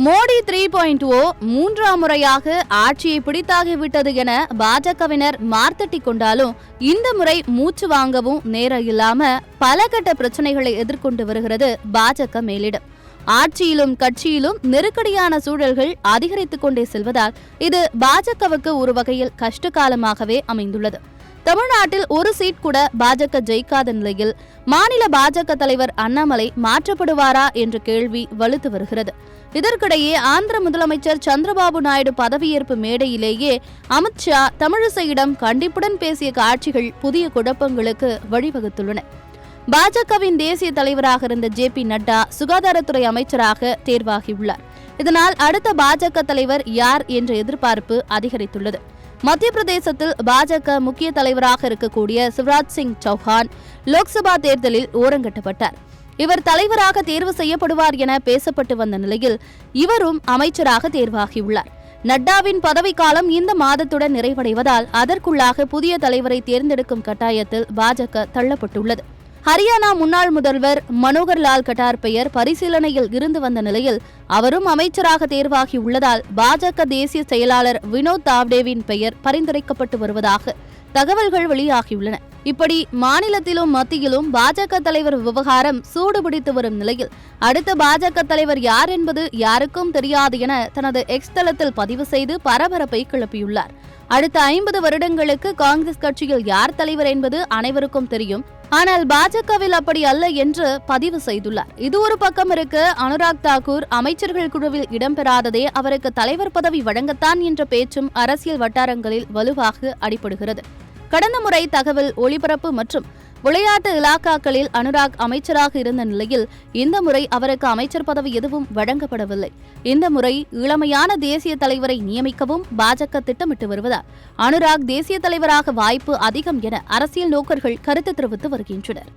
மோடி 3.0 மூன்றாம் முறையாக ஆட்சியை பிடித்தாகிவிட்டது என பாஜகவினர் மார்த்தட்டி கொண்டாலும் இந்த முறை மூச்சு வாங்கவும் நேரம் இல்லாம பல கட்ட பிரச்சனைகளை எதிர்கொண்டு வருகிறது பாஜக மேலிடம். ஆட்சியிலும் கட்சியிலும் நெருக்கடியான சூழல்கள் அதிகரித்துக் கொண்டே செல்வதால் இது பாஜகவுக்கு ஒரு வகையில் கஷ்ட காலமாகவே அமைந்துள்ளது. தமிழ்நாட்டில் ஒரு சீட் கூட பாஜக ஜெயிக்காத நிலையில் மாநில பாஜக தலைவர் அண்ணாமலை மாற்றப்படுவாரா என்ற கேள்வி வலுத்து வருகிறது. இதற்கிடையே ஆந்திர முதலமைச்சர் சந்திரபாபு நாயுடு பதவியேற்பு மேடையிலேயே அமித்ஷா தமிழிசையிடம் கண்டிப்புடன் பேசிய காட்சிகள் புதிய குழப்பங்களுக்கு வழிவகுத்துள்ளன. பாஜகவின் தேசிய தலைவராக இருந்த ஜே.பி. நட்டா சுகாதாரத்துறை அமைச்சராக தேர்வாகியுள்ளார். இதனால் அடுத்த பாஜக தலைவர் யார் என்ற எதிர்பார்ப்பு அதிகரித்துள்ளது. மத்திய பிரதேசத்தில் பாஜக முக்கிய தலைவராக இருக்கக்கூடிய சிவராஜ் சிங் சௌஹான் லோக்சபா தேர்தலில் ஓரங்கட்டப்பட்டார். இவர் தலைவராக தேர்வு செய்யப்படுவார் என பேசப்பட்டு வந்த நிலையில் இவரும் அமைச்சராக தேர்வாகியுள்ளார். நட்டாவின் பதவிக்காலம் இந்த மாதத்துடன் நிறைவடைவதால் அதற்குள்ளாக புதிய தலைவரை தேர்ந்தெடுக்கும் கட்டாயத்தில் பாஜக தள்ளப்பட்டுள்ளது. ஹரியானா முன்னாள் முதல்வர் மனோகர் லால் கட்டார் பெயர் பரிசீலனையில் இருந்து வந்த நிலையில் அவரும் அமைச்சராக தேர்வாகியுள்ளதால் பாஜக தேசிய செயலாளர் வினோத் தாவ்டேவின் பெயர் பரிந்துரைக்கப்பட்டு வருவதாக தகவல்கள் வெளியாகியுள்ளன. இப்படி மாநிலத்திலும் மத்தியிலும் பாஜக தலைவர் விவகாரம் சூடுபிடித்து வரும் நிலையில் அடுத்த பாஜக தலைவர் யார் என்பது யாருக்கும் தெரியாது என தனது எக்ஸ் தளத்தில் பதிவு செய்து பரபரப்பை கிளப்பியுள்ளார். அடுத்த 50 வருடங்களுக்கு காங்கிரஸ் கட்சியில் யார் தலைவர் என்பது அனைவருக்கும் தெரியும். ஆனால் பாஜகவில் அப்படி அல்ல என்று பதிவு செய்துள்ளார். இது ஒரு பக்கம் இருக்க, அனுராக் தாக்கூர் அமைச்சர்கள் குழுவில் இடம்பெறாததே அவருக்கு தலைவர் பதவி வழங்கத்தான் என்ற பேச்சும் அரசியல் வட்டாரங்களில் வலுவாக அடிபடுகிறது. கடந்த முறை தகவல் ஒலிபரப்பு மற்றும் விளையாட்டு இலாக்காக்களில் அனுராக் அமைச்சராக இருந்த நிலையில் இந்த முறை அவருக்கு அமைச்சர் பதவி எதுவும் வழங்கப்படவில்லை. இந்த முறை இளமையான தேசிய தலைவரை நியமிக்கவும் பாஜக திட்டமிட்டு வருவதால் அனுராக் தேசிய தலைவராக வாய்ப்பு அதிகம் என அரசியல் நோக்கர்கள் கருத்து தெரிவித்து வருகின்றனர்.